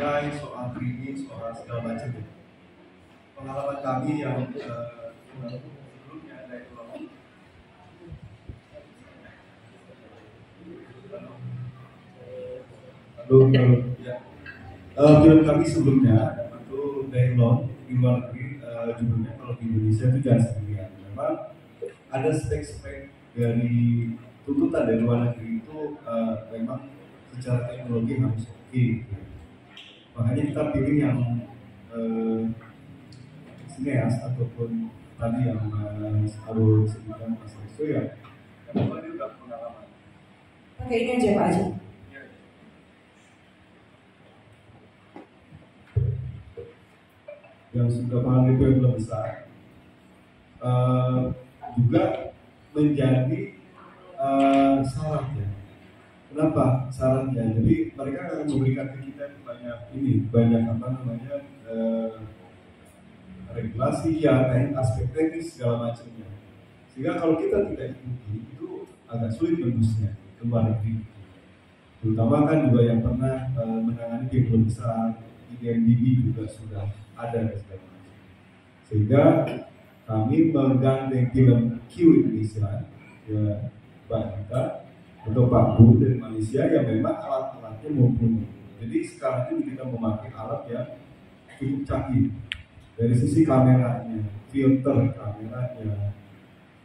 AI, soal 3D, soal segala macam. Pengalaman kami yang sebelumnya ada itu ya. Film kami sebelumnya itu Dailon di luar negeri, judulnya kalau di Indonesia itu Jangan Sendirian. Memang ada spek-spek dari tuntutan dari luar negeri itu memang secara teknologi harus oke. Makanya kita pilih yang sineas ataupun tadi yang Arul sebutkan Mas Resto ya, karena dia udah pengalaman. Oke, ini aja Pak Haji. Yang sudah paham itu yang belum besar juga menjadi syaratnya. Kenapa syaratnya? Jadi mereka akan memberikan ke kita banyak apa namanya regulasi ya, aspek teknis segala macamnya. Sehingga kalau kita tidak ikuti itu agak sulit tembusnya ke luar negeri. Terutama kan juga yang pernah menangani film besar di IMDb juga sudah ada dan segala macam. Sehingga kami menggandeng film Q Indonesia ya Mbak Anita atau Pak Bu dari Malaysia yang memang alat-alatnya mumpuni. Jadi sekarang ini kita memakai alat yang cukup canggih dari sisi kameranya, filter kameranya,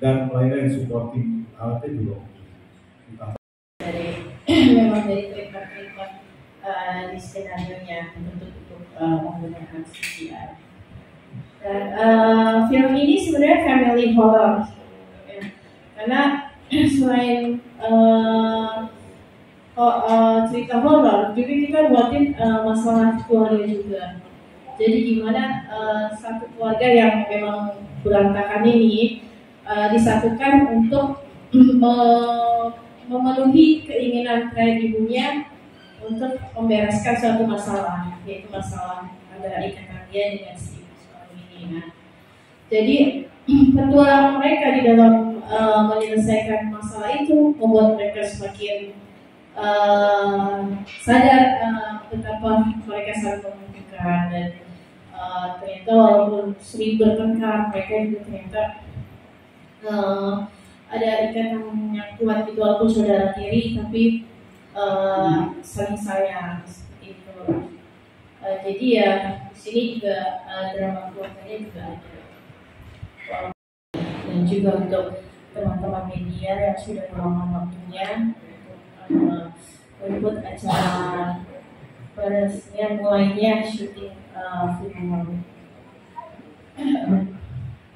dan lain-lain supporting alatnya juga. Memang dari treatment di skenario-nya untuk menggunakan CGI. Dan film ini sebenarnya family horror, ya. Karena selain cerita horror, juga kita buatin masalah keluarga juga. Jadi gimana satu keluarga yang memang berantakan ini disatukan untuk memenuhi keinginan ayah ibunya untuk membereskan suatu masalah, yaitu masalah antara ikatan dia dengan si suami ini. Nah, jadi petualangan mereka di dalam menyelesaikan masalah itu membuat mereka semakin sadar betapa mereka saling membutuhkan, dan ternyata walaupun sering bertengkar, mereka juga ternyata ada ikatan yang kuat gitu, walaupun saudara tiri tapi saling sayang seperti itu. Jadi ya di sini juga drama keluarganya juga ada. Dan juga untuk teman-teman media yang sudah meluangkan waktunya untuk meliput acara peresmian mulainya syuting film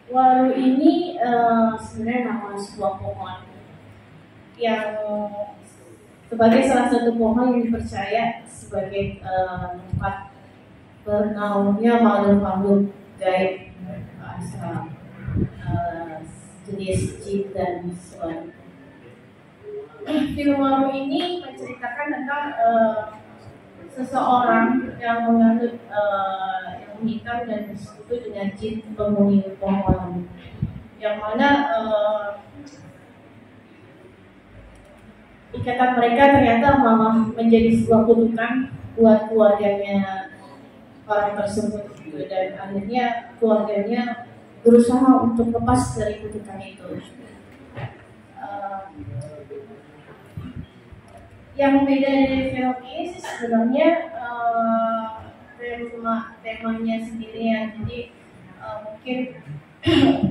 Waru ini sebenarnya nama sebuah pohon yang sebagai salah satu pohon yang dipercaya sebagai tempat bernaungnya makhluk-makhluk gaib asal jenis jin dan sewan. Film Waru ini menceritakan tentang seseorang yang menganut ilmu hitam dan bersekutu dengan jin penghuni pohon, yang mana ikatan mereka ternyata malah menjadi sebuah kutukan buat keluarganya orang tersebut, dan akhirnya keluarganya berusaha untuk lepas dari kutukan itu. Yang beda dari film ini sih sebenarnya temanya sendiri ya. Jadi mungkin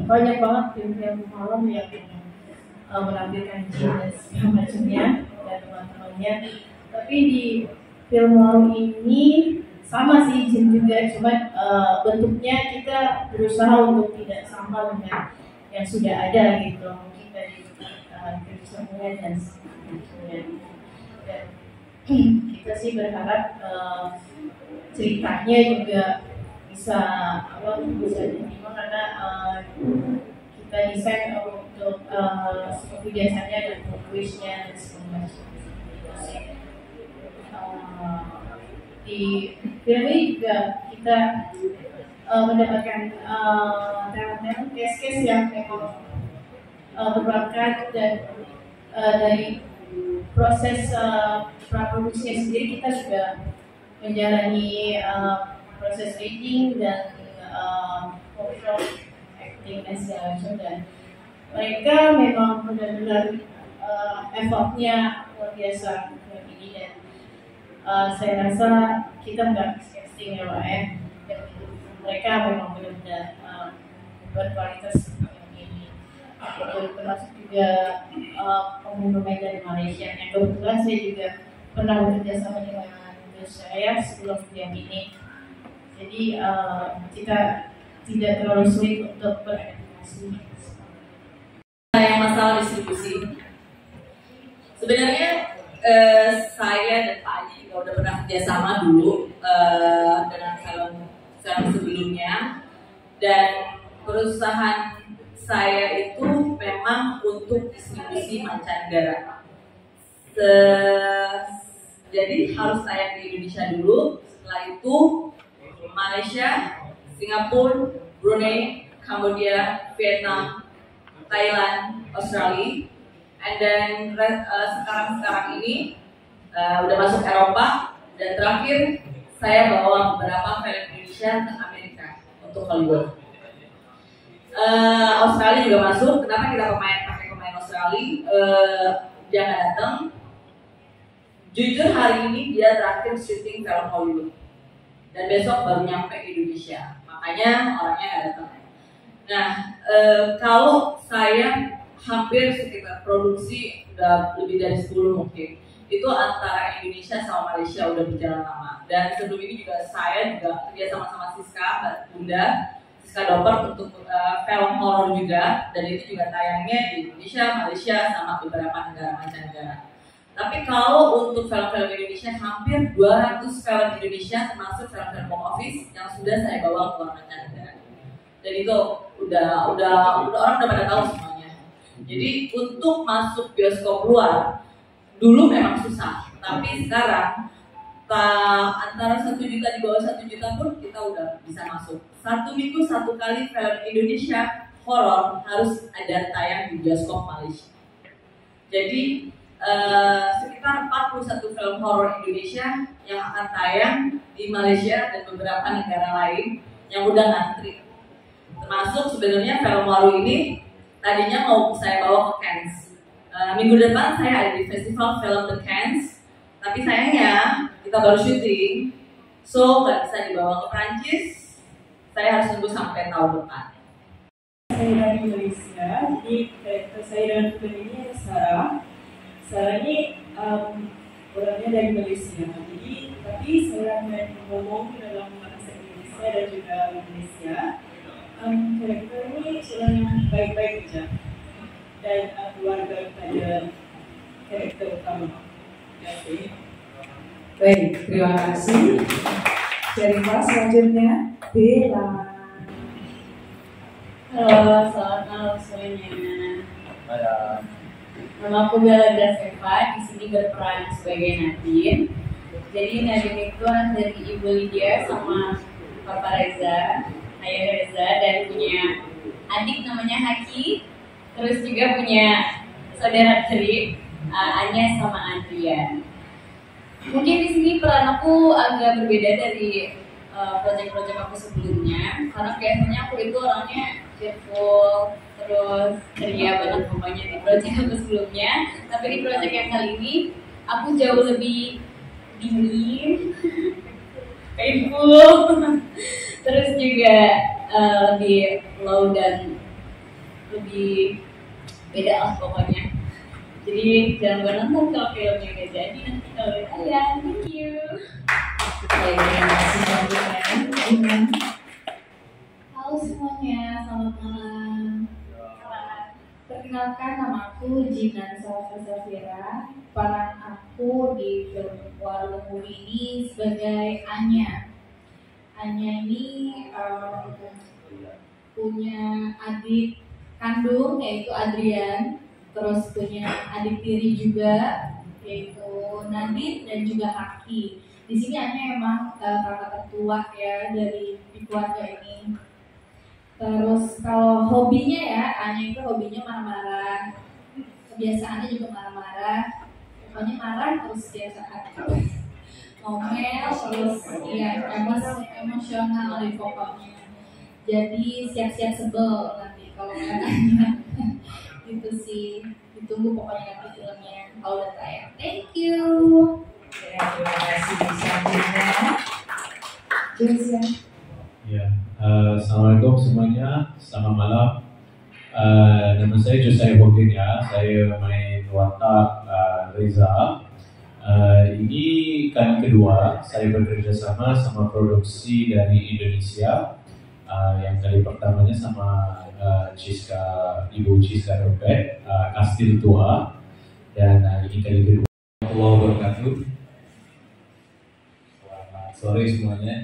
banyak banget film-film malam yang menampilkan jin dan segala macamnya dan teman-temannya. Tapi di film Waru ini sama sih jin juga, cuman bentuknya kita berusaha untuk tidak sama dengan yang sudah ada gitu. Mungkin dari filmnya dan sebagainya. Kita sih berharap ceritanya juga bisa diterima, karena kita desain untuk seperti biasanya ada twistnya dan sebagainya. Di film ini juga kita mendapatkan talent case yang memang berbakat, dan dari proses praproduksinya sendiri kita juga menjalani proses reading dan workshop acting dan segala macam, dan mereka memang benar-benar effortnya luar biasa untuk ini, dan saya rasa kita nggak casting ya Pak ya, dan mereka memang benar-benar berkualitas yang ini. Termasuk juga pemain dari Malaysia yang kebetulan saya juga pernah bekerja sama dengan saya sebelum film ini. Jadi kita tidak terlalu sulit untuk beradaptasi. Yang masalah distribusi, sebenarnya saya dan Pak Haji juga udah pernah kerjasama dulu dengan film sebelumnya, dan perusahaan saya itu memang untuk distribusi mancanegara. Jadi harus tayang di Indonesia dulu, setelah itu Malaysia, Singapura, Brunei, Kamboja, Vietnam, Thailand, Australia, and then sekarang ini udah masuk Eropa, dan terakhir saya bawa beberapa film Indonesia ke Amerika untuk Hollywood. Australia juga masuk. Kenapa kita pakai pemain Australia? Dia nggak datang. Jujur hari ini dia terakhir syuting film Hollywood, dan besok baru nyampe di Indonesia, makanya orangnya nggak datang. Nah, kalau saya hampir sekitar produksi udah lebih dari 10 mungkin, itu antara Indonesia sama Malaysia udah berjalan lama. Dan sebelum ini juga saya juga kerja sama Siska, Mbak Bunda, Siska Doper untuk film horor juga, dan itu juga tayangnya di Indonesia, Malaysia, sama beberapa negara mancanegara. Tapi kalau untuk film-film Indonesia, hampir 200 film Indonesia termasuk film-film box office yang sudah saya bawa ke luar mancanegara. Dan itu udah orang udah pada tahu semuanya. Jadi untuk masuk bioskop luar dulu memang susah, tapi sekarang antara 1 juta di bawah 1 juta pun kita udah bisa masuk. 1 minggu 1 kali film Indonesia horor harus ada tayang di bioskop Malaysia. Jadi sekitar 41 film horor Indonesia yang akan tayang di Malaysia dan beberapa negara lain yang udah ngantri. Termasuk sebenarnya film baru ini tadinya mau saya bawa ke Cannes. Minggu depan saya ada di festival film The Cannes, tapi sayangnya kita baru syuting, so nggak bisa dibawa ke Prancis. Saya harus tunggu sampai tahun depan. Saya dari Malaysia, jadi karakter saya dalam film ini adalah Sarah. Sarah ini orangnya dari Malaysia, jadi tapi saya ngomong dalam bahasa Indonesia dan juga Malaysia. Karakter ini orang yang baik-baik saja dan keluarga pada karakter utama. Baik, terima kasih. Dari kelas selanjutnya, Bella. Halo, selamat malam semuanya. Nama aku Bella Daseva, di sini berperan sebagai Nadine. Jadi Nadine itu dari Ibu Lydia sama Papa Reza, Ayah Reza, dan punya adik namanya Haki. Terus juga punya saudara tiri, Anya sama Adrian. Mungkin di sini peran aku agak berbeda dari proyek-proyek aku sebelumnya, karena biasanya aku itu orangnya cheerful, terus ceria banget pokoknya di proyek aku sebelumnya. Tapi di proyek yang kali ini aku jauh lebih dingin, painful, terus juga lebih low dan lebih beda lah pokoknya. Jadi jangan lupa nonton kalau filmnya udah jadi, nanti kalau lihat aja. Thank you. Baik, terima kasih selanjutnya. Halo semuanya, selamat malam. Perkenalkan, nama aku Jinan Safira. Peran aku di film Warung Lembu ini sebagai Anya. Anya ini punya adik kandung yaitu Adrian, terus punya adik tiri juga yaitu Nadine dan juga Haki. Di sini Anya emang kakak tertua ya dari keluarga ini. Terus kalau hobinya ya, Anya itu hobinya marah-marah. Kebiasaannya juga marah-marah. Pokoknya marah terus biasa. ngomel, terus ya emosional di pokoknya. Jadi siap-siap sebel nanti kalau nggak nanya. Gitu sih. Ditunggu pokoknya nanti filmnya kalau udah tayang. Thank you. Ya, terima kasih. Selanjutnya, Josia. Ya, assalamualaikum semuanya. Selamat malam. Nama saya Josiah Bokin ya. Saya main watak Reza. Ini kali kedua saya bekerja sama produksi dari Indonesia. Yang kali pertamanya sama Ibu Ciska Robert, Kastil Tua, dan ini kali kedua. Assalamualaikum wabarakatuh. Selamat sore semuanya.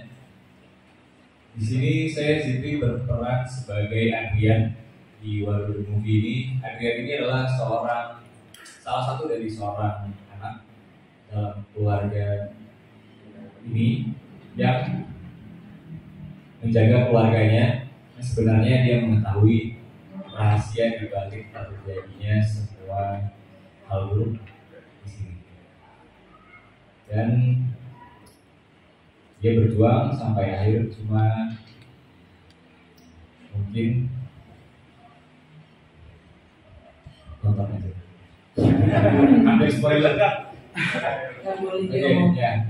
Di sini saya Zidri berperan sebagai Adrian di What We Do Movie ini. Adrian ini adalah salah satu dari seorang anak dalam keluarga ini yang menjaga keluarganya. Sebenarnya dia mengetahui rahasia di balik terjadinya semua hal buruk di sini. Dan dia berjuang sampai akhir, cuma mungkin nonton aja. Ada spoiler kan? Nggak boleh Oke, diomong. ya.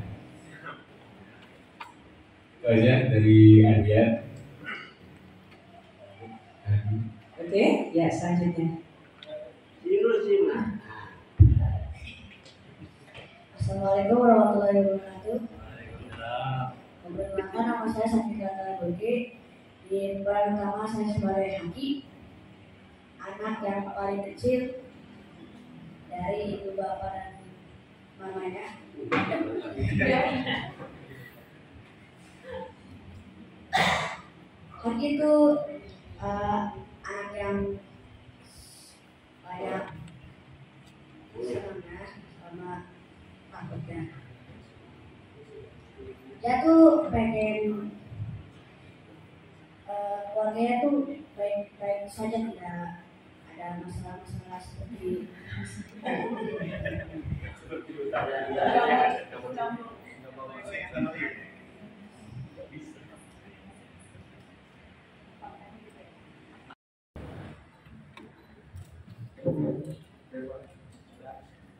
Itu aja dari Adrian. Oke, ya selanjutnya. Assalamualaikum warahmatullahi wabarakatuh. Perkenalkan, nama saya Sanjika Boke. Di peran utama saya sebagai Haki, anak yang paling kecil dari ibu bapak dan mamanya. Haki itu anak yang banyak senangnya sama takutnya. Dia tuh pengen keluarganya tuh baik-baik saja, tidak ada masalah-masalah seperti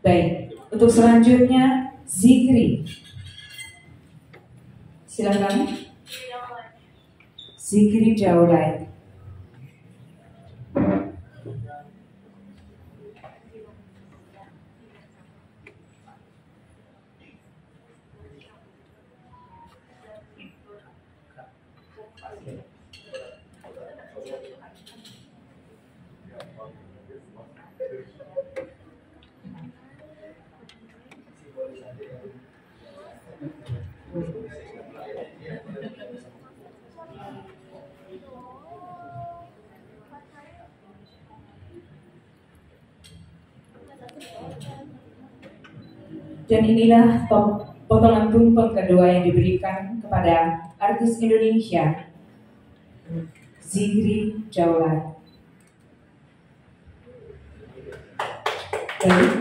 Baik, untuk selanjutnya Zikri. Silakan. Zikri Jaulai. Dan inilah potongan tumpeng kedua yang diberikan kepada artis Indonesia, Zikri Jaulai. Baik,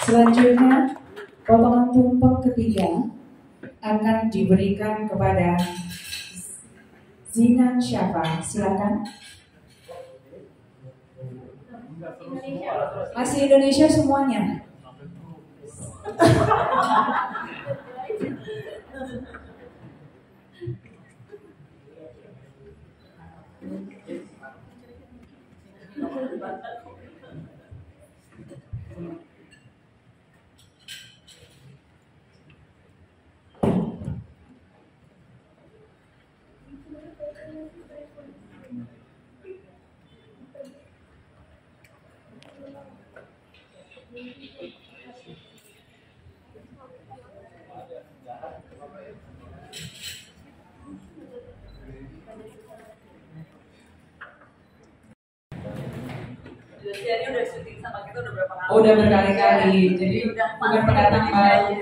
selanjutnya potongan tumpeng ketiga akan diberikan kepada Zinan Syafa. Silakan. Masih Indonesia semuanya. Josia ini udah syuting sama kita udah berapa kali? Oh, udah berkali-kali, jadi udah bukan pendatang baru.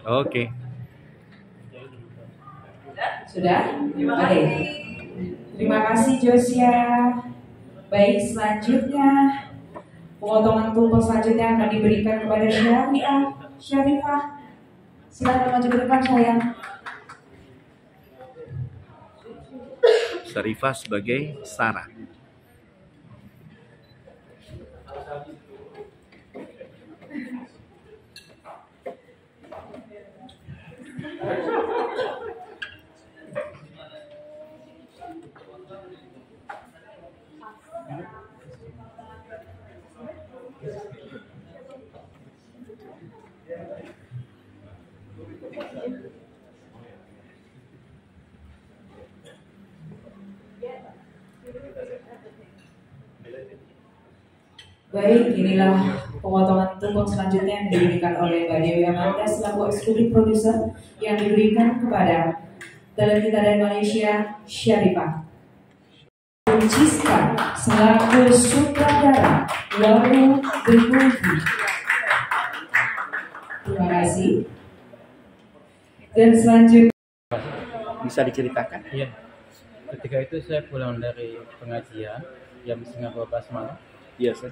Oke. Sudah? Terima Oke. kasih. Terima kasih Josia. Baik, selanjutnya Pemotongan tumpeng selanjutnya akan diberikan kepada Syarifah. Silakan maju ke depan sayang. Syarifah sebagai Sarah. Baik, inilah pemotongan tumpeng selanjutnya yang diberikan oleh Mbak Dewi Amanda selaku eksekutif produser yang diberikan kepada talent kita dari Malaysia, Syarifah. Ciska selaku sutradara Waru The Movie. Terima kasih. Dan selanjutnya Bisa diceritakan? Iya, ketika itu saya pulang dari pengajian jam setengah 12 malam. Iya, Sir.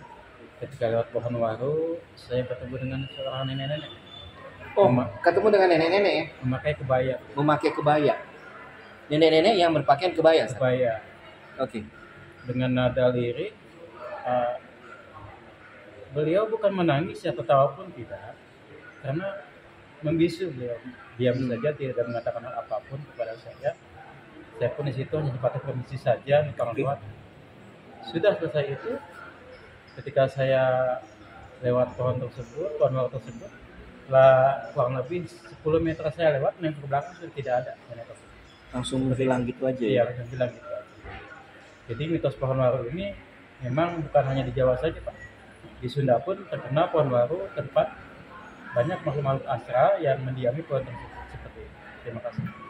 Ketika lewat pohon waru, saya bertemu dengan seorang nenek-nenek Oh, ketemu dengan nenek-nenek ya? memakai kebaya. Memakai kebaya. Nenek-nenek yang berpakaian kebaya, Sir. Kebaya Oke. dengan nada lirik. Beliau bukan menangis ya, tertawa pun tidak, karena membisu beliau. Diam saja, tidak mengatakan apapun kepada saya. Saya pun di situ hanya sepatah permisi saja, minta lewat. Sudah selesai itu, ketika saya lewat pohon waru tersebut, lah kurang lebih 10 meter saya lewat, yang ke belakang sudah tidak ada. Langsung hilang gitu aja Iya, ya? langsung bilang gitu. Jadi mitos pohon waru ini memang bukan hanya di Jawa saja, Pak. Di Sunda pun terkenal pohon waru tempat banyak makhluk-makhluk astral yang mendiami pohon tersebut. Seperti itu. Terima kasih.